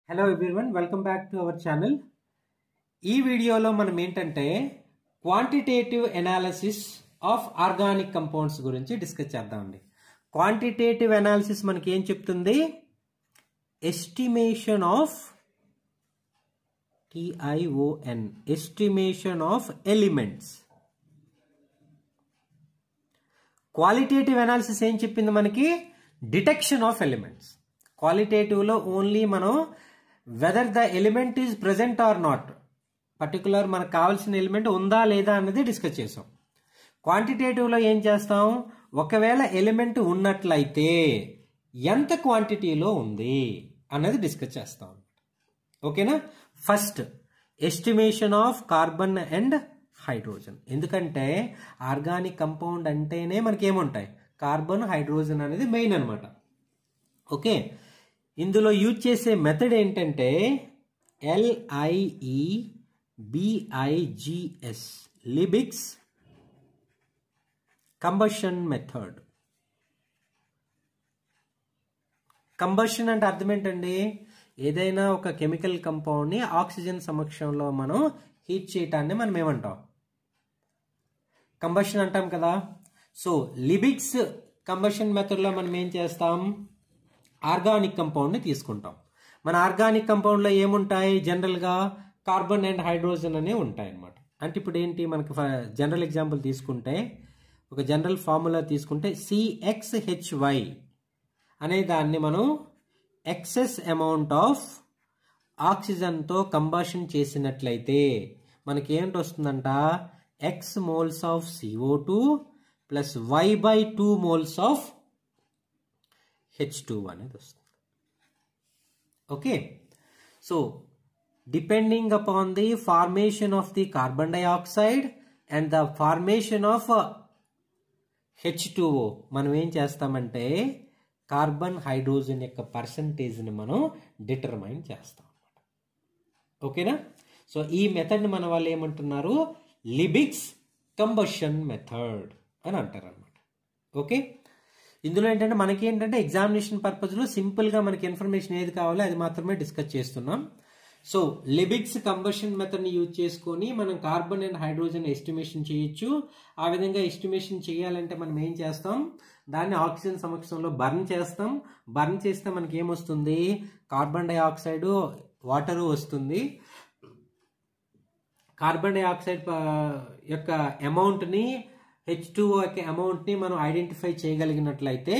Hello everyone, welcome back to our channel. ఈ వీడియోలో మనం ఏంటంటే quantitative analysis of organic compounds గురించి డిస్కస్ చేద్దామండి. క్వాంటిటేటివ్ ఎనాలిసిస్ మనకి ఏం చెప్తుంది? Estimation of TION estimation of elements. Qualitative analysis ఏం చెప్పింది మనకి? Detection of elements. క్వాలిటేటివ్ లో ఓన్లీ మనం whether the element is present or not, particular మనకు కావాల్సిన ఎలిమెంట్ ఉందా లేదా అన్నది డిస్కస్ చేసాం. క్వాంటిటేటివ్ లో ఏం చేస్తాం? ఒకవేళ ఎలిమెంట్ ఉన్నట్లయితే ఎంత క్వాంటిటీలో ఉంది అన్నది డిస్కస్ చేస్తాం. ఓకేనా? First estimation of carbon and hydrogen. ఎందుకంటే ఆర్గానిక్ కంపౌండ్ అంటేనే మనకి ఏముంటాయి? కార్బన్, హైడ్రోజన్ అనేది మెయిన్ అనమాట. ఓకే, ఇందులో యూజ్ చేసే మెథడ్ ఏంటంటే LIEBIGS, లిబిగ్స్ కంబషన్ మెథడ్. కంబషన్ అంటే అర్థం ఏంటండి? ఏదైనా ఒక కెమికల్ కంపౌండ్ ని ఆక్సిజన్ సమక్షంలో మనం హీట్ చేయటాన్ని మనం ఏమంటాం? కంబషన్ అంటాం కదా. సో లిబిగ్స్ కంబషన్ మెథడ్ లో మనం ఏం చేస్తాం? ఆర్గానిక్ కంపౌండ్ ని తీసుకుంటాం. మన ఆర్గానిక్ కంపౌండ్ లో ఏముంటాయి? జనరల్ గా కార్బన్ అండ్ హైడ్రోజన్ అనే ఉంటాయి అనమాట. అంటే ఇప్పుడు ఏంటి, మనకి జనరల్ ఎగ్జాంపుల్ తీసుకుంటే, ఒక జనరల్ ఫార్ములా తీసుకుంటే CXHY అనే దాన్ని మనం ఎక్సెస్ అమౌంట్ ఆఫ్ ఆక్సిజన్ తో కంబషన్ చేసినట్లయితే మనకి ఏంటి వస్తుందంట? X moles of CO2 plus Y/2 moles of H2 అనేది వస్తుంది. Okay, so depending upon the formation of the carbon dioxide and the formation of H2O మనం ఏం చేస్తామంటే కార్బన్ హైడ్రోజన్ యొక్క పర్సంటేజ్ ని మనం డిటర్మైన్ చేస్తాం అన్నమాట. ఓకేనా? సో ఈ మెథడ్ ని మన వాళ్ళు ఏమంటున్నారు? లిబిగ్స్ కంబషన్ మెథడ్ అని అంటారు అనమాట. ఓకే, ఇందులో ఏంటంటే మనకి ఏంటంటే ఎగ్జామినేషన్ పర్పస్ లో సింపుల్ గా మనకి ఇన్ఫర్మేషన్ ఏది కావాలో అది మాత్రమే డిస్కస్ చేస్తున్నాం. సో లిబిగ్స్ కంబషన్ మెథడ్ ని యూజ్ చేసుకొని మనం కార్బన్ అండ్ హైడ్రోజన్ ఎస్టిమేషన్ చేయొచ్చు. ఆ విధంగా ఎస్టిమేషన్ చేయాలంటే మనం ఏం చేస్తాం? దాన్ని ఆక్సిజన్ సమక్షంలో బర్న్ చేస్తాం. బర్న్ చేస్తే మనకి ఏమొస్తుంది? కార్బన్ డైఆక్సైడ్, వాటర్ వస్తుంది. కార్బన్ డైఆక్సైడ్ యొక్క అమౌంట్ ని, H2O యొక్క అమౌంట్ ని మనం ఐడెంటిఫై చేయగలిగినట్లయితే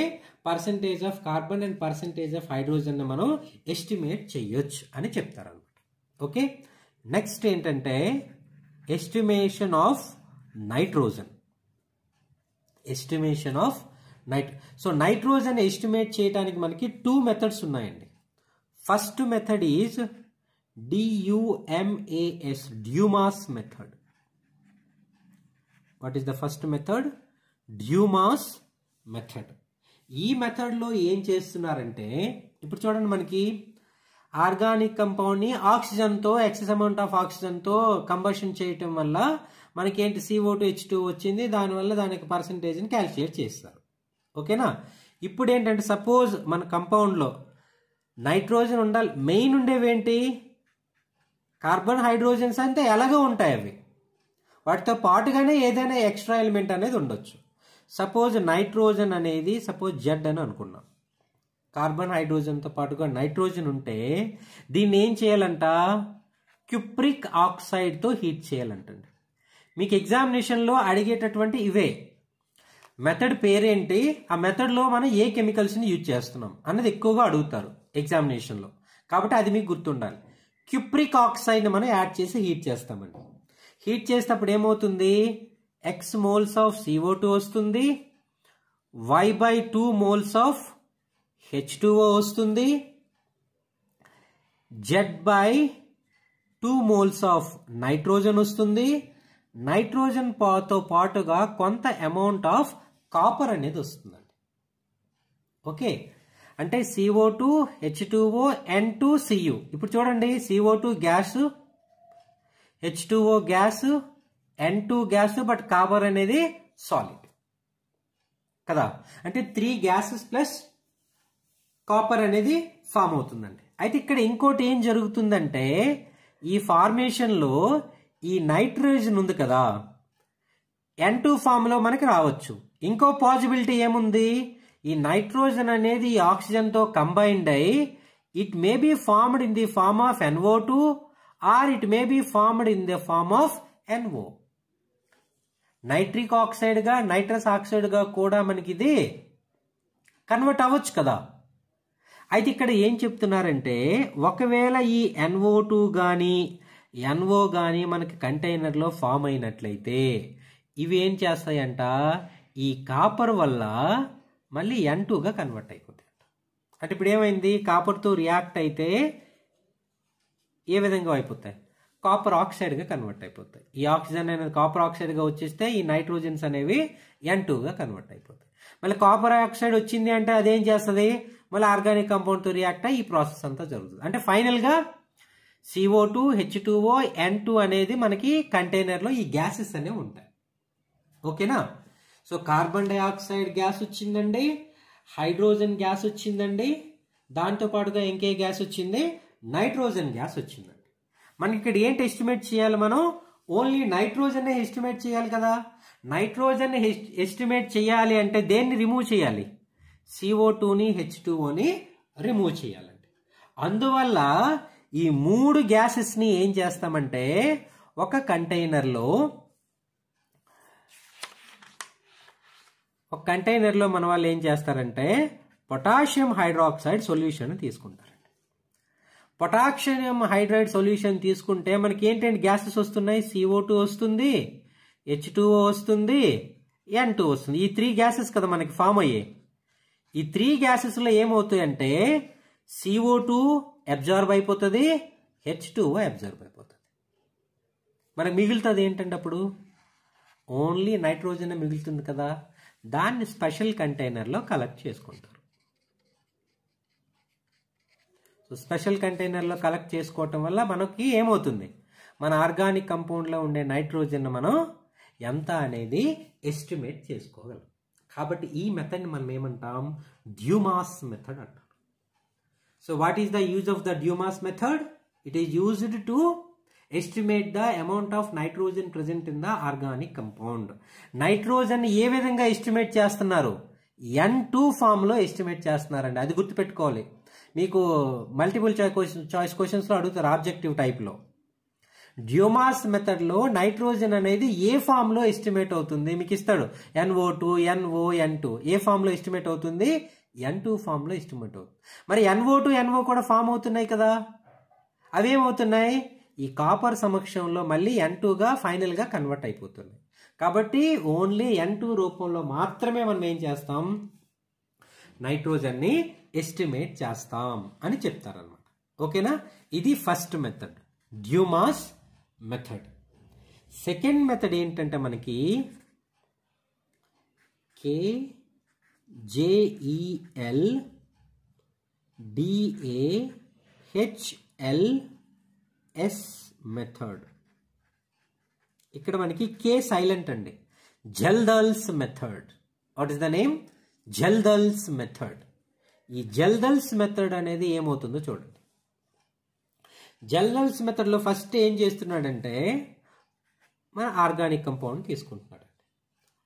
percentage of carbon and percentage of hydrogen ని మనం ఎస్టిమేట్ చేయొచ్చు అని చెప్తారు అనమాట. ఓకే, నెక్స్ట్ ఏంటంటే estimation of nitrogen. Estimation of so nitrogen estimate చేయడానికి మనకి 2 మెథడ్స్ ఉన్నాయండి. First method is DUMAS, Dumas method. What is the first method? Dumas method. ఈ మెథడ్ లో ఏం చేస్తున్నారంటే, ఇప్పుడు చూడండి, మనకి ఆర్గానిక్ కంపౌండ్ ని ఆక్సిజన్ తో, ఎక్సెస్ అమౌంట్ ఆఫ్ ఆక్సిజన్ తో కంబషన్ చేయటం వల్ల మనకి ఏంటి? CO2 H2 వచ్చింది. దానివల్ల దానికి పర్సంటేజ్ ని క్యాల్కులేట్ చేస్తారు. ఓకేనా? ఇప్పుడు ఏంటంటే సపోజ్ మన కంపౌండ్ లో నైట్రోజన్ ఉండాలి. మెయిన్ ఉండేవేంటి? కార్బన్, హైడ్రోజన్స్ అంటే ఎలాగో ఉంటాయి అవి. వాటితో పాటుగానే ఏదైనా ఎక్స్ట్రా ఎలిమెంట్ అనేది ఉండొచ్చు. సపోజ్ నైట్రోజన్ అనేది సపోజ్ Z అని అనుకున్నాం. కార్బన్, హైడ్రోజన్ తో పాటుగా నైట్రోజన్ ఉంటే దీన్ని ఏం చేయాలంట? క్యూప్రిక్ ఆక్సైడ్ తో హీట్ చేయాలంటండి. మీకు ఎగ్జామినేషన్ లో అడిగేటటువంటి ఇవే మెథడ్ పేరేంటి, ఆ మెథడ్ లో మనం ఏ కెమికల్స్ ని యూజ్ చేస్తున్నాం అన్నది ఎక్కువగా అడుగుతారు ఎగ్జామినేషన్ లో. కాబట్టి అది మీకు గుర్తుండాలి. క్యూప్రిక్ ఆక్సైడ్ ని మనం యాడ్ చేసి హీట్ చేస్తామండి. హీట్ చేసేటప్పుడు ఏమవుతుంది? X మోల్స్ ఆఫ్ CO2 వస్తుంది, Y/2 మోల్స్ ఆఫ్ H2O వస్తుంది, Z/2 మోల్స్ ఆఫ్ నైట్రోజన్ వస్తుంది. నైట్రోజన్ తో పాటుగా కొంత అమౌంట్ ఆఫ్ కాపర్ అనేది వస్తుందండి. ఓకే, అంటే CO2, H2O, N2Cu. ఇప్పుడు చూడండి, CO2 gas, H2O gas, N2 gas, but copper అనేది సాలిడ్ కదా. అంటే 3 గ్యాసెస్ ప్లస్ కాపర్ అనేది ఫామ్ అవుతుందండి. అయితే ఇక్కడ ఇంకోటి ఏం జరుగుతుందంటే ఈ ఫార్మేషన్లో ఈ నైట్రోజన్ ఉంది కదా, N2 ఫామ్లో మనకి రావచ్చు. ఇంకో పాసిబిలిటీ ఏముంది, ఈ నైట్రోజన్ అనేది ఈ ఆక్సిజన్తో కంబైన్డ్ అయి it may be formed in the form of NO2 or it may be formed in the form of NO. Nitric ఆక్సైడ్గా నైట్రస్ ఆక్సైడ్గా కూడా మనకి ఇది కన్వర్ట్ అవ్వచ్చు కదా. అయితే ఇక్కడ ఏం చెప్తున్నారంటే ఒకవేళ ఈ NO2 కానీ NO కానీ మనకి కంటైనర్లో ఫామ్ అయినట్లయితే ఇవి ఏం చేస్తాయంట, ఈ కాపర్ వల్ల మళ్ళీ N2గా కన్వర్ట్ అయిపోతాయి. అంటే ఇప్పుడు ఏమైంది, కాపర్తో రియాక్ట్ అయితే ఏ విధంగా అయిపోతాయి, కాపర్ ఆక్సైడ్గా కన్వర్ట్ అయిపోతాయి. ఈ ఆక్సిజన్ అనేది కాపర్ ఆక్సైడ్గా వచ్చేస్తే ఈ నైట్రోజన్స్ అనేవి N2గా కన్వర్ట్ అయిపోతాయి. మళ్ళీ కాపర్ ఆక్సైడ్ వచ్చింది అంటే అదేం చేస్తుంది, మళ్ళీ ఆర్గానిక్ కంపౌండ్తో రియాక్ట్ అయ్యి ఈ ప్రాసెస్ అంతా జరుగుతుంది. అంటే ఫైనల్గా CO2 H2O N2 అనేది మనకి కంటైనర్లో ఈ గ్యాసెస్ అనేవి ఉంటాయి. ఓకేనా. సో కార్బన్ డైఆక్సైడ్ గ్యాస్ వచ్చిందండి, హైడ్రోజన్ గ్యాస్ వచ్చిందండి, దాంతోపాటుగా ఇంకే గ్యాస్ వచ్చింది, నైట్రోజన్ గ్యాస్ వచ్చిందండి. మనకి ఇక్కడ ఏంటి ఎస్టిమేట్ చేయాలి, మనం ఓన్లీ నైట్రోజన్ ఎస్టిమేట్ చేయాలి కదా. నైట్రోజన్ ఎస్టిమేట్ చేయాలి అంటే దేన్ని రిమూవ్ చేయాలి, CO2ని H2Oని రిమూవ్ చేయాలండి. అందువల్ల ఈ 3 గ్యాసెస్ని ఏం చేస్తామంటే ఒక కంటైనర్లో మన వాళ్ళు ఏం చేస్తారంటే పొటాషియం హైడ్రాక్సైడ్ సొల్యూషన్ తీసుకుంటారండి. పొటాషియం హైడ్రైడ్ సొల్యూషన్ తీసుకుంటే మనకి ఏంటంటే గ్యాసెస్ వస్తున్నాయి, CO2 వస్తుంది, H2O వస్తుంది, N2 వస్తుంది. ఈ 3 గ్యాసెస్ కదా మనకి ఫామ్ అయ్యాయి. ఈ 3 గ్యాసెస్లో ఏమవుతాయంటే CO2 అబ్జార్బ్ అయిపోతుంది, H2O అబ్జార్బ్ అయిపోతుంది. మనకు మిగులుతుంది ఏంటంటే అప్పుడు ఓన్లీ నైట్రోజన్ మిగులుతుంది కదా. దాన్ని స్పెషల్ కంటైనర్లో కలెక్ట్ చేసుకుంటారు. సో స్పెషల్ కంటైనర్లో కలెక్ట్ చేసుకోవటం వల్ల మనకి ఏమవుతుంది, మన ఆర్గానిక్ కంపౌండ్లో ఉండే నైట్రోజన్ మనం ఎంత అనేది ఎస్టిమేట్ చేసుకోగలం. కాబట్టి ఈ మెథడ్ని మనం ఏమంటాం, డ్యూమాస్ మెథడ్ అంటాం. So what is the use of the Dumas method? It is used to estimate the amount of nitrogen present in the organic compound. Nitrogen ఏ విధంగా ఎస్టిమేట్ చేస్తున్నారు, N2 ఫామ్లో ఎస్టిమేట్ చేస్తున్నారండి. అది గుర్తుపెట్టుకోవాలి. మీకు మల్టిపుల్ చాయిస్ క్వశ్చన్స్లో అడుగుతారు ఆబ్జెక్టివ్ టైప్లో. డ్యూమాస్ మెథడ్లో నైట్రోజన్ అనేది ఏ ఫామ్లో ఎస్టిమేట్ అవుతుంది మీకు ఇస్తాడు, NO2 NO N2 ఏ ఫామ్లో ఎస్టిమేట్ అవుతుంది, N2 ఫామ్లో ఎస్టిమేట్ అవుతుంది. మరి NO2 NO కూడా ఫామ్ అవుతున్నాయి కదా, అవేమవుతున్నాయి, ఈ కాపర్ సమక్షంలో మళ్ళీ N2గా ఫైనల్గా కన్వర్ట్ అయిపోతుంది. కాబట్టి ఓన్లీ N2 రూపంలో మాత్రమే మనం ఏం చేస్తాం, నైట్రోజన్ని ఎస్టిమేట్ చేస్తాం అని చెప్తారనమాట. ఓకేనా. ఇది first method, Dumas method. Second method ఏంటంటే మనకి KJELDAHLS మెథడ్. ఇక్కడ మనకి K సైలెంట్ అండి. Kjeldahl's method. What is the name, Kjeldahl's method. ఈ జెల్దల్స్ మెథడ్ అనేది ఏమవుతుందో చూడండి. జెల్దల్స్ మెథడ్లో ఫస్ట్ ఏం చేస్తున్నాడంటే మన ఆర్గానిక్ కంపౌండ్ తీసుకుంటున్నాడండి.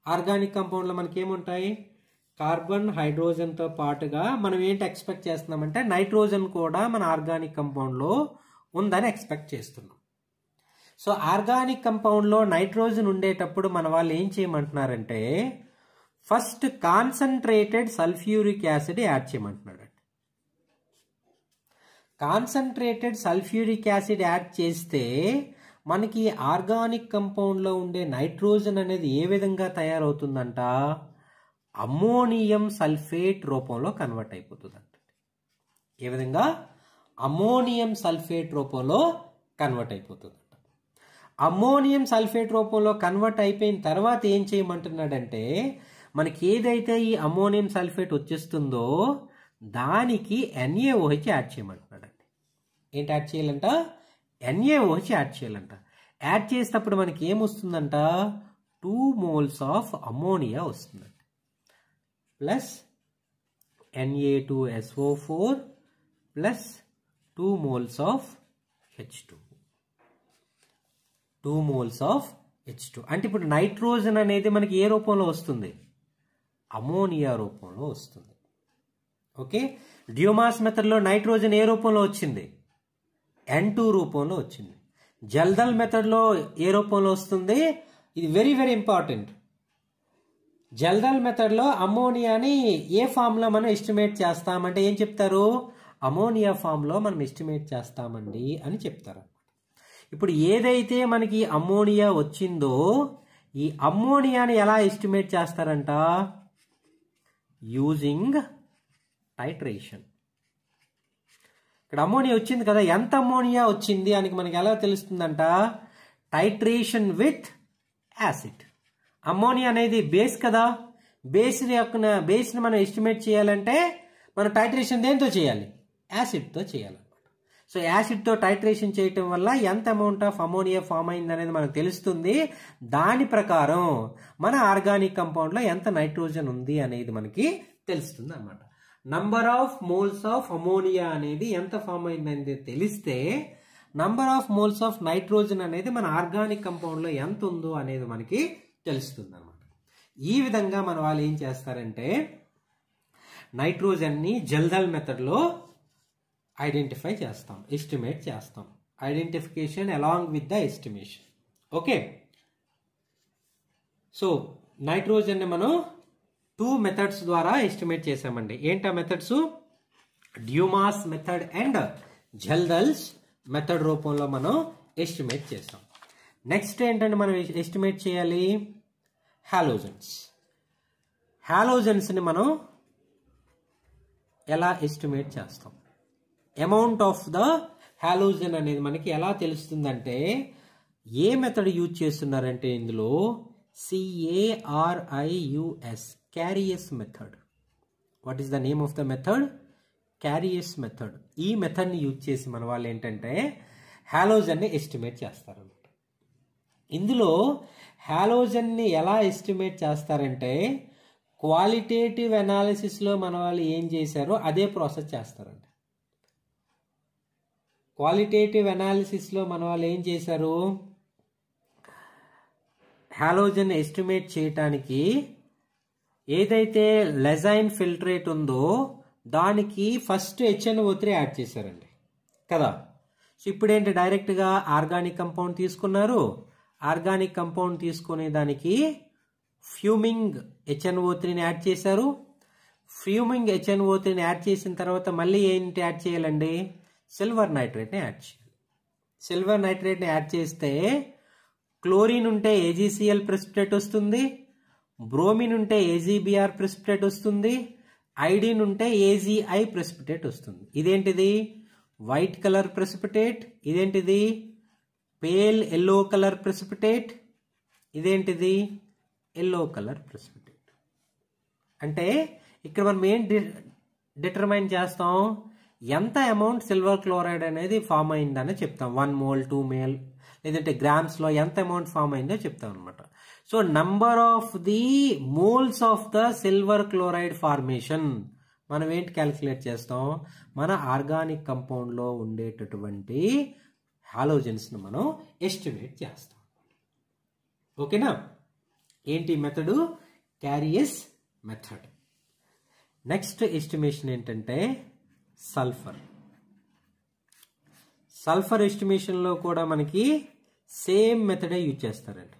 ఆర్గానిక్ కంపౌండ్లో మనకి ఏముంటాయి, కార్బన్ హైడ్రోజన్తో పాటుగా మనం ఏంటి ఎక్స్పెక్ట్ చేస్తున్నామంటే నైట్రోజన్ కూడా మన ఆర్గానిక్ కంపౌండ్లో ఉందని ఎక్స్పెక్ట్ చేస్తున్నాం. సో ఆర్గానిక్ కంపౌండ్లో నైట్రోజన్ ఉండేటప్పుడు మన వాళ్ళు ఏం చేయమంటున్నారంటే first concentrated sulphuric acid add చేయమంటున్నాడు. కాన్సన్ట్రేటెడ్ సల్ఫ్యూరిక్ యాసిడ్ యాడ్ చేస్తే మనకి ఆర్గానిక్ కంపౌండ్లో ఉండే నైట్రోజన్ అనేది ఏ విధంగా తయారవుతుందంట, అమ్మోనియం సల్ఫేట్ రూపంలో కన్వర్ట్ అయిపోతుందంట. ఏ విధంగా, అమ్మోనియం సల్ఫేట్ రూపంలో కన్వర్ట్ అయిపోతుందంట. అమ్మోనియం సల్ఫేట్ రూపంలో కన్వర్ట్ అయిపోయిన తర్వాత ఏం చేయమంటున్నాడంటే మనకి ఏదైతే ఈ అమ్మోనియం సల్ఫేట్ వచ్చేస్తుందో దానికి NaOH యాడ్ చేయమంటున్నాడండి. ఏంటి యాడ్ చేయాలంట, NaOH యాడ్ చేయాలంట. యాడ్ చేసేటప్పుడు మనకి ఏమొస్తుందంట, 2 moles ఆఫ్ అమ్మోనియా వస్తుందండి, plus Na2SO4 plus 2 moles of H2. 2 moles of H2. అంటే ఇప్పుడు నైట్రోజన్ అనేది మనకి ఏ రూపంలో వస్తుంది? అమోనియా రూపంలో వస్తుంది. ఓకే, డ్యూమాస్ మెథడ్లో నైట్రోజన్ ఏ రూపంలో వచ్చింది? N2 రూపంలో వచ్చింది. జల్దల్ మెథడ్లో ఏ రూపంలో వస్తుంది? ఇది వెరీ వెరీ ఇంపార్టెంట్. జల్దల్ మెథడ్లో అమోనియాని ఏ ఫామ్లో మనం ఎస్టిమేట్ చేస్తామంటే ఏం చెప్తారు? అమోనియా ఫామ్లో మనం ఎస్టిమేట్ చేస్తామండి అని చెప్తారు. ఇప్పుడు ఏదైతే మనకి అమోనియా వచ్చిందో ఈ అమోనియాని ఎలా ఎస్టిమేట్ చేస్తారంట? Using titration. ఇక్కడ అమోనియా వచ్చింది కదా, ఎంత అమోనియా వచ్చింది అని మనకి ఎలా తెలుస్తుందంట? Titration with acid. అమోనియా అనేది బేస్ కదా, బేస్ని మనం ఎస్టిమేట్ చేయాలంటే మనం టైట్రేషన్ దేంతో చేయాలి? యాసిడ్తో చేయాలన్నమాట. సో యాసిడ్తో టైట్రేషన్ చేయటం వల్ల ఎంత అమౌంట్ ఆఫ్ అమోనియా ఫామ్ అయింది అనేది మనకు తెలుస్తుంది. దాని ప్రకారం మన ఆర్గానిక్ కంపౌండ్లో ఎంత నైట్రోజన్ ఉంది అనేది మనకి తెలుస్తుంది అన్నమాట. Number of moles of ammonia అనేది ఎంత ఫామ్ అయింది తెలిస్తే number of moles of nitrogen అనేది మన ఆర్గానిక్ కంపౌండ్లో ఎంత ఉందో అనేది మనకి తెలుస్తుంది అన్నమాట. ఈ విధంగా మన వాళ్ళు ఏం చేస్తారంటే నైట్రోజన్ని జల్దల్ మెథడ్లో ఐడెంటిఫై చేస్తాం, ఎస్టిమేట్ చేస్తాం. Identification along with the estimation. Okay, so నైట్రోజన్ని మనం 2 మెథడ్స్ ద్వారా ఎస్టిమేట్ చేసామండి. ఏంటా methods? Dumas method and Kjeldahl's method రూపంలో మనం ఎస్టిమేట్ చేస్తాం. నెక్స్ట్ ఏంటంటే మనం ఎస్టిమేట్ చేయాలి హాలోజన్స్. హాలోజన్స్ని మనం ఎలా ఎస్టిమేట్ చేస్తాం? అమౌంట్ ఆఫ్ ద హాలోజన్ అనేది మనకి ఎలా తెలుస్తుందంటే ఏ మెథడ్ యూజ్ చేస్తున్నారంటే ఇందులో CARIUS, Carius method. What is the name of the method? Carius method. ఈ మెథడ్ని యూజ్ చేసి మన వాళ్ళు ఏంటంటే హాలోజన్ని ఎస్టిమేట్ చేస్తారన్నమాట. ఇందులో హాలోజన్ని ఎలా ఎస్టిమేట్ చేస్తారంటే క్వాలిటేటివ్ అనాలిసిస్లో మన వాళ్ళు ఏం చేశారో అదే ప్రాసెస్ చేస్తారంట. క్వాలిటేటివ్ అనాలిసిస్లో మన వాళ్ళు ఏం చేశారు? హాలోజన్ ఎస్టిమేట్ చేయటానికి ఏదైతే లెజైన్ ఫిల్ట్రేట్ ఉందో దానికి ఫస్ట్ HNO3 యాడ్ చేశారండి కదా. సో ఇప్పుడు ఏంటి, డైరెక్ట్గా ఆర్గానిక్ కంపౌండ్ తీసుకున్నారు. ఆర్గానిక్ కంపౌండ్ తీసుకునే దానికి ఫ్యూమింగ్ HNO3ని యాడ్ చేశారు. ఫ్యూమింగ్ HNO3ని యాడ్ చేసిన తర్వాత మళ్ళీ ఏంటి యాడ్ చేయాలండి? సిల్వర్ నైట్రేట్ని యాడ్ చేయాలి. సిల్వర్ నైట్రేట్ని యాడ్ చేస్తే క్లోరిన్ ఉంటే AgCl ప్రెసిపిటేట్ వస్తుంది, బ్రోమిన్ ఉంటే AgBr ప్రెసిపిటేట్ వస్తుంది, ఐడిన్ ఉంటే AgI ప్రెసిపిటేట్ వస్తుంది. ఇదేంటిది? White colour precipitate. ఇదేంటిది? Pale yellow colour precipitate. ఇదేంటిది? Yellow colour precipitate. అంటే ఇక్కడ మనం ఏం డిటర్మైన్ చేస్తాం? ఎంత అమౌంట్ సిల్వర్ క్లోరైడ్ అనేది ఫామ్ అయిందని చెప్తాం. 1 mole 2 mole లేదంటే గ్రామ్స్లో ఎంత అమౌంట్ ఫామ్ అయిందో చెప్తాం అనమాట. So number of the moles of the silver chloride formation మనం ఏంటి క్యాలిక్యులేట్ చేస్తాం? మన ఆర్గానిక్ కంపౌండ్లో ఉండేటటువంటి హాలోజన్స్ని మనం ఎస్టిమేట్ చేస్తాం. ఓకేనా? ఏంటి method? Carius method. Next estimation ఏంటంటే సల్ఫర్. సల్ఫర్ ఎస్టిమేషన్లో కూడా మనకి సేమ్ మెథడే యూజ్ చేస్తారండి.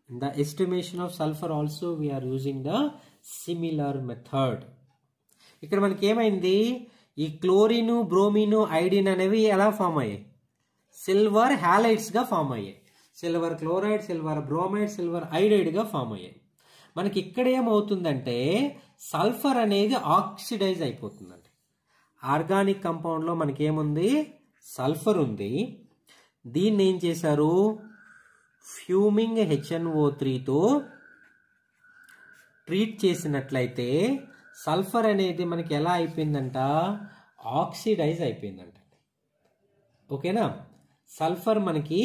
In the estimation of sulphur also we're using the similar method. ఇక్కడ మనకి ఏమైంది? ఈ క్లోరిన్, బ్రోమిన్, ఐడిన్ అనేవి ఎలా ఫామ్ అయ్యాయి? సిల్వర్ హ్యాలైడ్స్గా ఫామ్ అయ్యాయి. Silver chloride, silver bromide, silver ఐడైడ్గా ఫామ్ అయ్యాయి. మనకి ఇక్కడ ఏమవుతుందంటే సల్ఫర్ అనేది ఆక్సిడైజ్ అయిపోతుందండి. ఆర్గానిక్ కంపౌండ్లో మనకి ఏముంది? సల్ఫర్ ఉంది. దీన్ని ఏం చేశారు? ఫ్యూమింగ్ HNO3తో ట్రీట్ చేసినట్లయితే సల్ఫర్ అనేది మనకి ఎలా అయిపోయిందంట? ఆక్సిడైజ్ అయిపోయిందంట. ఓకేనా? సల్ఫర్ మనకి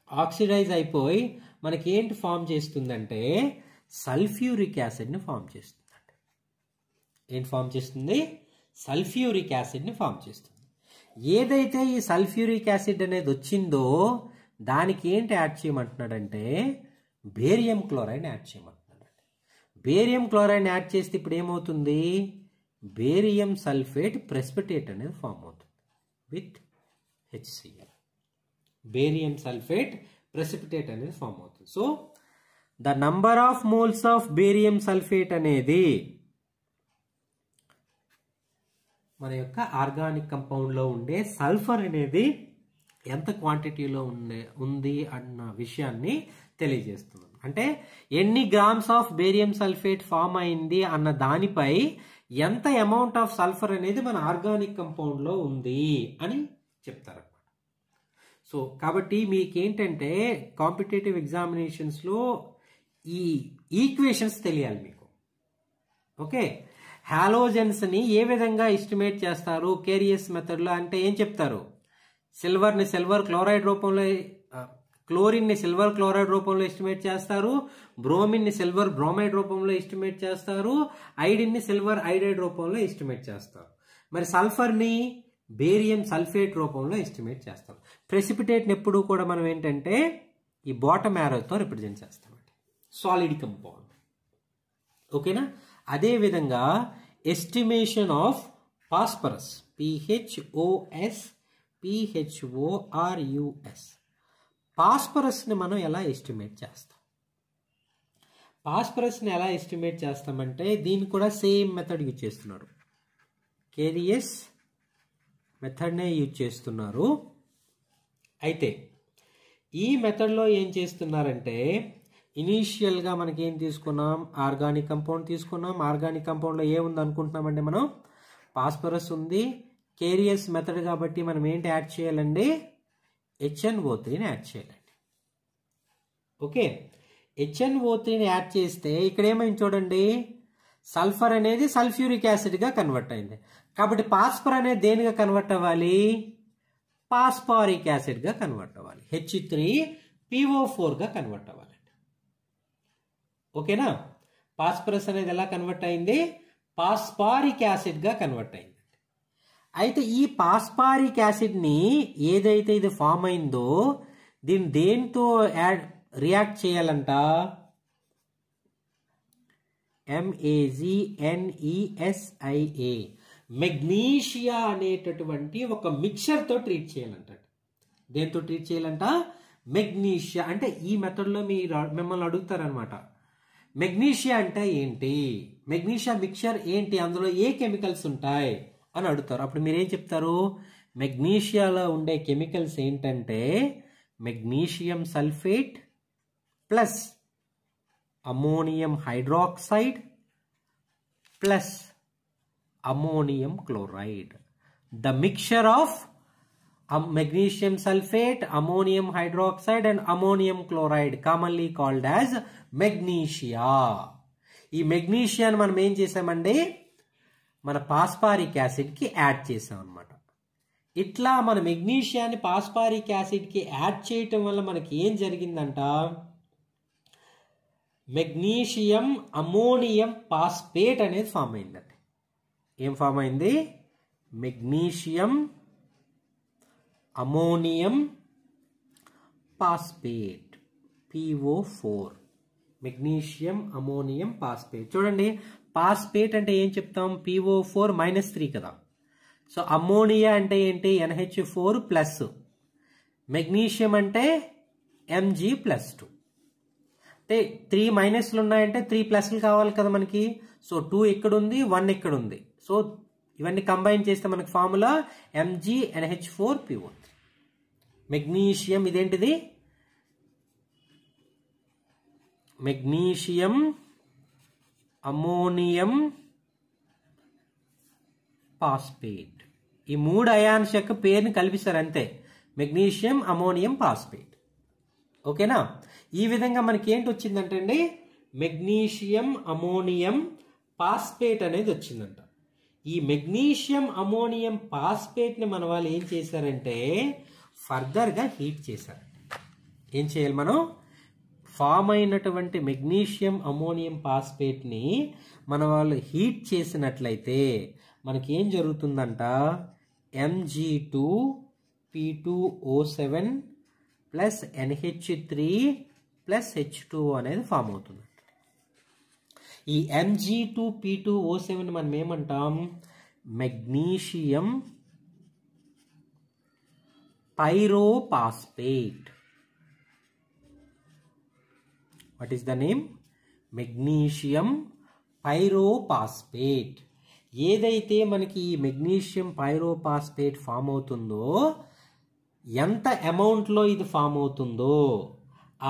ఆక్సిడైజ్ అయిపోయి మనకి ఏంటి ఫామ్ చేస్తుందంటే సల్ఫ్యూరిక్ యాసిడ్ని ఫామ్ చేస్తుందండి. ఏంటి ఫామ్ చేస్తుంది? సల్ఫ్యూరిక్ యాసిడ్ని ఫామ్ చేస్తుంది. ఏదైతే ఈ సల్ఫ్యూరిక్ యాసిడ్ అనేది వచ్చిందో దానికి ఏంటి యాడ్ చేయమంటున్నాడంటే బేరియం క్లోరైడ్ యాడ్ చేయమంటున్నాడు. బేరియం క్లోరైడ్ యాడ్ చేస్తే ఇప్పుడు ఏమవుతుంది, బేరియం సల్ఫేట్ ప్రెసిపిటేట్ అనేది ఫామ్ అవుతుంది with HCl. Barium sulphate precipitate అనేది ఫామ్ అవుతుంది. So the number of moles of barium sulphate అనేది మన యొక్క ఆర్గానిక్ కంపౌండ్లో ఉండే సల్ఫర్ అనేది ఎంత క్వాంటిటీలో ఉంది అన్న విషయాన్ని తెలియజేస్తుంది. అంటే ఎన్ని grams of barium sulphate form అయింది అన్న దానిపై ఎంత అమౌంట్ ఆఫ్ సల్ఫర్ అనేది మన ఆర్గానిక్ కంపౌండ్లో ఉంది అని చెప్తారు. సో కాబట్టి మీకేంటంటే కాంపిటేటివ్ ఎగ్జామినేషన్స్లో ఈ ఈక్వేషన్స్ తెలియాలి మీకు. ఓకే, హాలోజన్స్ని ఏ విధంగా ఎస్టిమేట్ చేస్తారు కేరియస్ మెథడ్లో అంటే ఏం చెప్తారు, సిల్వర్ని సిల్వర్ క్లోరైడ్ రూపంలో, క్లోరిన్ని సిల్వర్ క్లోరైడ్ రూపంలో ఎస్టిమేట్ చేస్తారు, బ్రోమిన్ని సిల్వర్ బ్రోమైడ్ రూపంలో ఎస్టిమేట్ చేస్తారు, ఐడిన్ని సిల్వర్ ఐడైడ్ రూపంలో ఎస్టిమేట్ చేస్తారు. మరి సల్ఫర్ని బేరియం సల్ఫేట్ రూపంలో ఎస్టిమేట్ చేస్తాం. ప్రెసిపిటేట్ని ఎప్పుడు కూడా మనం ఏంటంటే ఈ బాటమ్ యారోతో రిప్రజెంట్ చేస్తామండి, సాలిడ్ కంపౌండ్. ఓకేనా. అదేవిధంగా estimation of phosphorus, PHOS PHORUS, ఫాస్ఫరస్ని మనం ఎలా ఎస్టిమేట్ చేస్తాం? ఫాస్ఫరస్ని ఎలా ఎస్టిమేట్ చేస్తామంటే దీన్ని కూడా సేమ్ మెథడ్ యూజ్ చేస్తున్నారు, కేరియస్ మెథడ్నే యూజ్ చేస్తున్నారు. అయితే ఈ మెథడ్లో ఏం చేస్తున్నారంటే ఇనీషియల్గా మనకి ఏం తీసుకున్నాం, ఆర్గానిక్ కంపౌండ్ తీసుకున్నాం. ఆర్గానిక్ కంపౌండ్లో ఏముంది అనుకుంటున్నామంటే మనం ఫాస్ఫరస్ ఉంది. కేరియస్ మెథడ్ కాబట్టి మనం ఏంటి యాడ్ చేయాలండి, HNO3ని యాడ్ చేయాలండి. ఓకే, HNO3ని యాడ్ చేస్తే ఇక్కడ ఏమైంది చూడండి, సల్ఫర్ అనేది సల్ఫ్యూరిక్ యాసిడ్గా కన్వర్ట్ అయింది. కాబట్టి ఫాస్ఫర్ అనేది దేనిగా కన్వర్ట్ అవ్వాలి, ఫాస్ఫారిక్ యాసిడ్గా కన్వర్ట్ అవ్వాలి, H3PO4గా కన్వర్ట్ అవ్వాలండి. ఓకేనా. ఫాస్ఫరస్ అనేది ఎలా కన్వర్ట్ అయింది, ఫాస్ఫారిక్ యాసిడ్గా కన్వర్ట్ అయింది. అయితే ఈ ఫాస్ఫారిక్ యాసిడ్ని ఏదైతే ఇది ఫామ్ అయిందో దీన్ని దేంతో రియాక్ట్ చేయాలంట, MAGNESIA, మెగ్నీషియా అనేటటువంటి ఒక మిక్చర్తో ట్రీట్ చేయాలంట. దేంతో ట్రీట్ చేయాలంట, మెగ్నీషియా. అంటే ఈ మెథడ్లో మిమ్మల్ని అడుగుతారనమాట, మెగ్నీషియా అంటే ఏంటి, మెగ్నీషియా మిక్చర్ ఏంటి, అందులో ఏ కెమికల్స్ ఉంటాయి అని అడుగుతారు. అప్పుడు మీరేం చెప్తారు, మెగ్నీషియాలో ఉండే కెమికల్స్ ఏంటంటే magnesium sulphate plus ammonium hydroxide plus ammonium chloride. The mixture of magnesium sulfate, ammonium hydroxide and ammonium chloride commonly called as magnesia. ఈ మెగ్నీషియాని మనం ఏం చేసామండి, మన ఫాస్ఫారిక్ యాసిడ్కి యాడ్ చేసాం అనమాట. ఇట్లా మన మెగ్నీషియాని ఫాస్ఫారిక్ యాసిడ్కి యాడ్ చేయటం వల్ల మనకి ఏం జరిగిందంట, మెగ్నీషియం అమోనియం ఫాస్ఫేట్ అనేది ఫామ్ అయిందండి. ఏం ఫామ్ అయింది, magnesium ammonium phosphate, PO4, magnesium ammonium phosphate. చూడండి, ఫాస్ఫేట్ అంటే ఏం చెప్తాం, PO4-3 కదా. సో అమోనియా అంటే ఏంటి, NH4+, మెగ్నీషియం అంటే Mg+2. అంటే 3 మైనస్లు ఉన్నాయంటే 3 ప్లస్లు కావాలి కదా మనకి. సో 2 ఇక్కడ ఉంది, 1 ఇక్కడ ఉంది. సో ఇవన్నీ కంబైన్ చేస్తే మనకి ఫార్ములా MgNH4PO3. మెగ్నీషియం ఇదేంటిది, మెగ్నీషియం అమోనియం ఫాస్ఫేట్. ఈ 3 అయాన్స్ యొక్క పేరుని కలిపిస్తారు అంతే, మెగ్నీషియం అమోనియం ఫాస్ఫేట్. ఓకేనా. ఈ విధంగా మనకి ఏంటి వచ్చిందంటే అండి, మెగ్నీషియం అమోనియం ఫాస్ఫేట్ అనేది వచ్చిందంట. ఈ మెగ్నీషియం అమోనియం ఫాస్ఫేట్ని మన వాళ్ళు ఏం చేశారంటే ఫర్దర్గా హీట్ చేశారండి. ఏం చేయాలి మనం, ఫామ్ అయినటువంటి మెగ్నీషియం అమోనియం ఫాస్ఫేట్ని మన వాళ్ళు హీట్ చేసినట్లయితే మనకి ఏం జరుగుతుందంట, Mg2P2O7 plus NH3 plus H2O అనేది ఫామ్ అవుతుంది. ఈ Mg2P2O7 మనం ఏమంటాం, magnesium pyrophosphate. What is the name, magnesium pyrophosphate. ఏదైతే మనకి ఈ మెగ్నీషియం పైరోపాస్పేట్ ఫామ్ అవుతుందో, ఎంత అమౌంట్లో ఇది ఫామ్ అవుతుందో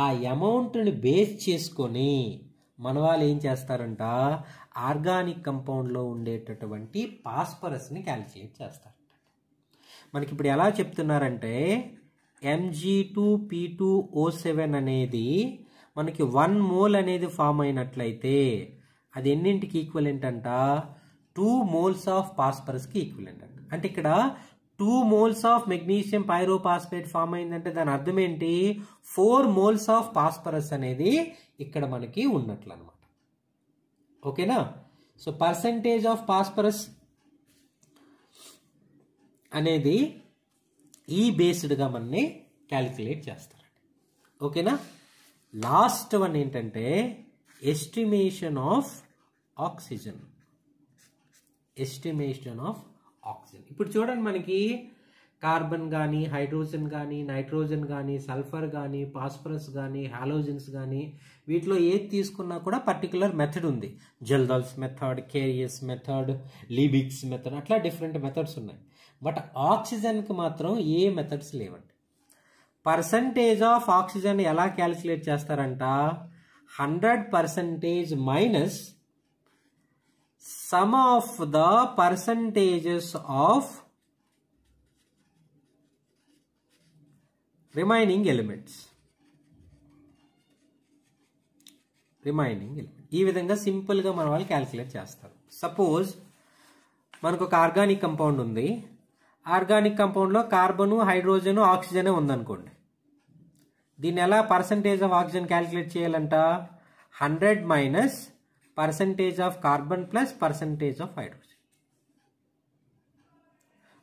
ఆ అమౌంట్ని బేస్ చేసుకొని మన వాళ్ళు ఏం చేస్తారంట, ఆర్గానిక్ కంపౌండ్లో ఉండేటటువంటి పాస్పరస్ని క్యాలిక్యులేట్ చేస్తారంట. మనకి ఇప్పుడు ఎలా చెప్తున్నారంటే, Mg2P2O7 అనేది మనకి 1 మోల్ అనేది ఫామ్ అయినట్లయితే అది ఎన్నింటికి ఈక్వలెంట్ అంట, 2 మోల్స్ ఆఫ్ పాస్పరస్కి ఈక్వలెంట్ అంట. అంటే ఇక్కడ 2 moles of magnesium pyrophosphate form అయిందంటే దాని అర్థం ఏంటి, 4 మోల్స్ ఆఫ్ పాస్పరస్ అనేది ఇక్కడ మనకి ఉన్నట్లు అనమాట. ఓకేనా. సో పర్సంటేజ్ ఆఫ్ పాస్పరస్ అనేది ఈ బేస్డ్గా మనని క్యాలిక్యులేట్ చేస్తారండి. ఓకేనా. లాస్ట్ వన్ ఏంటంటే estimation of oxygen. Estimation of oxygen. ఇప్పుడు చూడండి, మనకి కార్బన్ కానీ, హైడ్రోజన్ కానీ, నైట్రోజన్ కానీ, సల్ఫర్ కానీ, ఫాస్ఫరస్ కానీ, హాలోజన్స్ కానీ, వీటిలో ఏది తీసుకున్నా కూడా పర్టికులర్ మెథడ్ ఉంది. జెల్దాల్స్ మెథడ్, కేరియస్ మెథడ్, లీబిక్స్ మెథడ్, అట్లా డిఫరెంట్ మెథడ్స్ ఉన్నాయి. బట్ ఆక్సిజన్కి మాత్రం ఏ మెథడ్స్ లేవండి. పర్సంటేజ్ ఆఫ్ ఆక్సిజన్ ఎలా క్యాలిక్యులేట్ చేస్తారంట, 100% minus sum of the percentages of remaining elements. ఈ విధంగా సింపుల్గా మన వాళ్ళు క్యాలిక్యులేట్ చేస్తారు. సపోజ్ మనకు ఒక ఆర్గానిక్ కంపౌండ్ ఉంది. ఆర్గానిక్ కంపౌండ్లో కార్బను, హైడ్రోజన్, ఆక్సిజన్ ఉందనుకోండి. దీన్ని ఎలా పర్సంటేజ్ ఆఫ్ ఆక్సిజన్ క్యాలిక్యులేట్ చేయాలంట, 100 minus percentage of carbon plus percentage of hydrogen.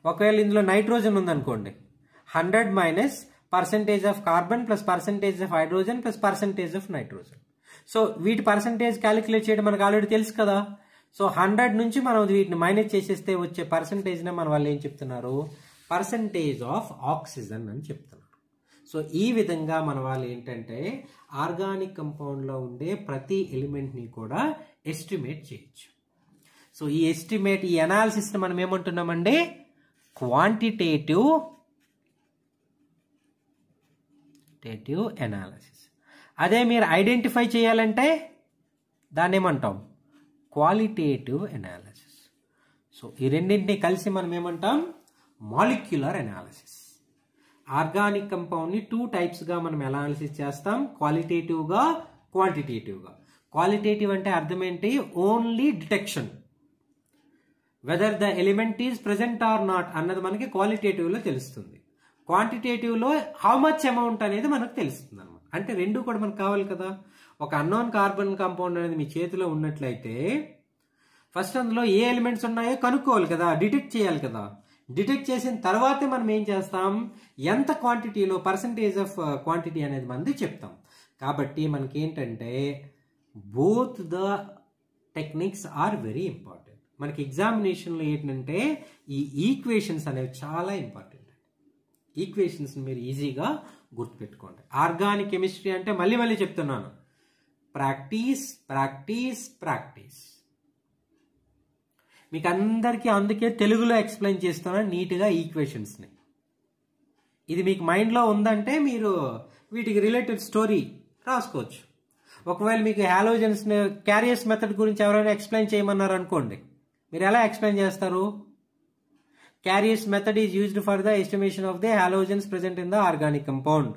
ఒకవేళ ఇందులో నైట్రోజన్ ఉందనుకోండి, 100 minus percentage of carbon plus percentage of hydrogen plus percentage of nitrogen. So వీటి percentage calculate చేయడం మనకు ఆల్రెడీ తెలుసు కదా. సో 100 నుంచి మనం వీటిని మైనస్ చేసేస్తే వచ్చే పర్సంటేజ్నే మన వాళ్ళు ఏం చెప్తున్నారు, పర్సంటేజ్ ఆఫ్ ఆక్సిజన్ అని చెప్తున్నారు. సో ఈ విధంగా మన వాళ్ళు ఏంటంటే ఆర్గానిక్ కంపౌండ్లో ఉండే ప్రతి ఎలిమెంట్ని కూడా ఎస్టిమేట్ చేయొచ్చు. సో ఈ ఎస్టిమేట్, ఈ అనాలిసిస్ని మనం ఏమంటున్నామండి, క్వాంటిటేటివ్ అనాలిసిస్. అదే మీరు ఐడెంటిఫై చేయాలంటే దాన్ని ఏమంటాం, క్వాలిటేటివ్ అనాలిసిస్. సో ఈ రెండింటిని కలిసి మనం ఏమంటాం, మాలిక్యులర్ అనాలిసిస్. ఆర్గానిక్ కంపౌండ్ని 2 టైప్స్గా మనం అనాలిసిస్ చేస్తాం, క్వాలిటేటివ్గా, క్వాంటిటేటివ్గా. క్వాలిటేటివ్ అంటే అర్థం ఏంటి, only detection, weather the element is present or not అన్నది మనకి క్వాలిటేటివ్లో తెలుస్తుంది. క్వాంటిటేటివ్లో హౌ మచ్ అమౌంట్ అనేది మనకు తెలుస్తుంది అనమాట. అంటే రెండు కూడా మనకు కావాలి కదా. ఒక అన్నోన్ కార్బన్ కాంపౌండ్ అనేది మీ చేతిలో ఉన్నట్లయితే ఫస్ట్ అందులో ఏ ఎలిమెంట్స్ ఉన్నాయో కనుక్కోవాలి కదా, డిటెక్ట్ చేయాలి కదా. డిటెక్ట్ చేసిన తర్వాతే మనం ఏం చేస్తాం, ఎంత క్వాంటిటీలో పర్సంటేజ్ ఆఫ్ క్వాంటిటీ అనేది మనది చెప్తాం. కాబట్టి మనకి ఏంటంటే both the techniques are very important. మనకి ఎగ్జామినేషన్లో ఏంటంటే ఈ ఈక్వేషన్స్ అనేవి చాలా ఇంపార్టెంట్. ఈక్వేషన్స్ మీరు ఈజీగా గుర్తుపెట్టుకోండి. ఆర్గానిక్ కెమిస్ట్రీ అంటే మళ్ళీ చెప్తున్నాను, ప్రాక్టీస్ ప్రాక్టీస్ ప్రాక్టీస్. మీకు అందరికీ అందుకే తెలుగులో ఎక్స్ప్లెయిన్ చేస్తున్నాను నీట్గా ఈక్వేషన్స్ని. ఇది మీకు మైండ్లో ఉందంటే మీరు వీటికి రిలేటెడ్ స్టోరీ రాసుకోవచ్చు. ఒకవేళ మీకు హాలోజన్స్ క్యారియస్ మెథడ్ గురించి ఎవరైనా ఎక్స్ప్లెయిన్ చేయమన్నారు అనుకోండి, మీరు ఎలా ఎక్స్ప్లెయిన్ చేస్తారు, Carriers method is used for the estimation of the halogens present in the organic compound.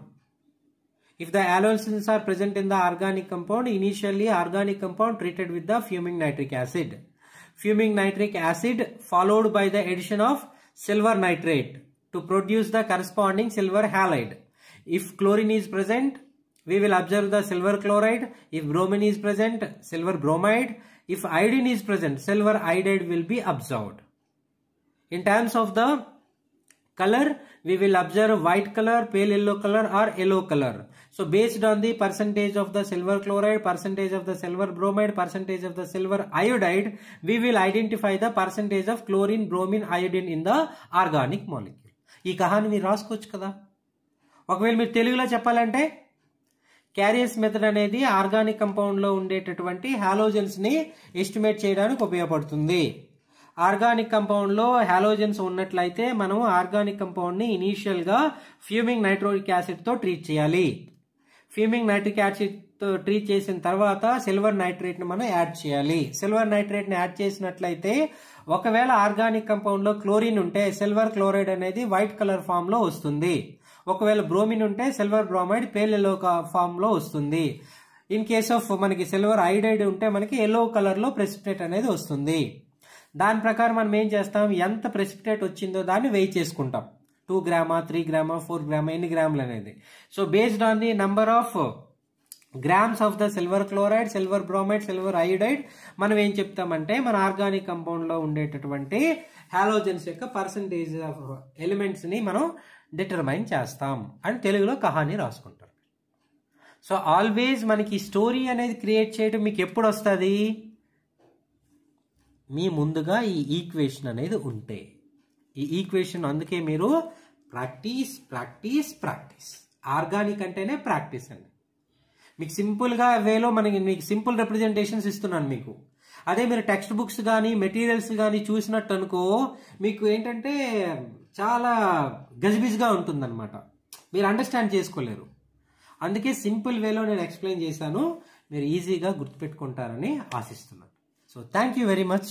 If the halogens are present in the organic compound, initially organic compound treated with the fuming nitric acid. Fuming nitric acid followed by the addition of silver nitrate to produce the corresponding silver halide. If chlorine is present, we will observe the silver chloride. If bromine is present, silver bromide. If iodine is present, silver iodide will be observed. In terms of the color, we will observe white color, pale yellow color or yellow color. So based on the percentage of the silver chloride, percentage of the silver bromide, percentage of the silver iodide, we will identify the percentage of chlorine, bromine, iodine in the organic molecule. ఈ కహాని మీరు రాసుకోవచ్చు కదా. ఒకవేళ మీరు తెలుగులో చెప్పాలంటే carry us method అనేది organic compound లో ఉండేటటువంటి హాలోజన్స్ ని ఎస్టిమేట్ చేయడానికి ఉపయోగపడుతుంది. ఆర్గానిక్ కంపౌండ్ లో హాలోజన్స్ ఉన్నట్లయితే మనం ఆర్గానిక్ కంపౌండ్ ని ఇనీషియల్ గా ఫ్యూమింగ్ నైట్రిక్ యాసిడ్ తో ట్రీట్ చేయాలి. ఫ్యూమింగ్ నైట్రిక్ యాసిడ్ తో ట్రీట్ చేసిన తర్వాత సిల్వర్ నైట్రేట్ ని మనం యాడ్ చేయాలి. సిల్వర్ నైట్రేట్ ని యాడ్ చేసినట్లయితే ఒకవేళ ఆర్గానిక్ కంపౌండ్ లో క్లోరిన్ ఉంటే సిల్వర్ క్లోరైడ్ అనేది వైట్ కలర్ ఫామ్ లో వస్తుంది. ఒకవేళ బ్రోమిన్ ఉంటే silver bromide pale yellow form లో వస్తుంది. ఇన్ కేస్ ఆఫ్ మనకి సిల్వర్ ఐడైడ్ ఉంటే మనకి ఎల్లో కలర్ లో ప్రెసిపిటేట్ అనేది వస్తుంది. దాని ప్రకారం మనం ఏం చేస్తాం, ఎంత ప్రెసిపిటేట్ వచ్చిందో దాన్ని వెయిట్ చేసుకుంటాం. 2 గ్రామా 3 గ్రామా 4 గ్రామా ఎన్ని గ్రాములు అనేది. So based on the number of grams of the silver chloride, silver bromide, silver iodide మనం ఏం చెప్తామంటే మన ఆర్గానిక్ కంపౌండ్ లో ఉండేటటువంటి హాలోజన్స్ యొక్క పర్సంటేజ్ ఆఫ్ ఎలిమెంట్స్ ని మనం డిటర్మైన్ చేస్తాం అని తెలుగులో కహాని రాసుకుంటారు. సో ఆల్వేస్ మనకి స్టోరీ అనేది క్రియేట్ చేయడం మీకు ఎప్పుడు వస్తుంది, మీ ముందుగా ఈ ఈక్వేషన్ అనేది ఉంటే. ఈ ఈక్వేషన్ అందుకే మీరు ప్రాక్టీస్ ప్రాక్టీస్ ప్రాక్టీస్. ఆర్గానిక్ అంటేనే ప్రాక్టీస్ అండి. మీకు సింపుల్గా వేలో మీకు సింపుల్ రిప్రజెంటేషన్స్ ఇస్తున్నాను మీకు. అదే మీరు టెక్స్ట్ బుక్స్ కానీ మెటీరియల్స్ కానీ చూసినట్టు అనుకో మీకు ఏంటంటే చాలా గజిబిజిగా ఉంటుందన్నమాట, మీరు అండర్స్టాండ్ చేసుకోలేరు. అందుకే సింపుల్ వేలో నేను ఎక్స్ప్లెయిన్ చేశాను, మీరు ఈజీగా గుర్తుపెట్టుకుంటారని ఆశిస్తున్నాను. So thank you very much.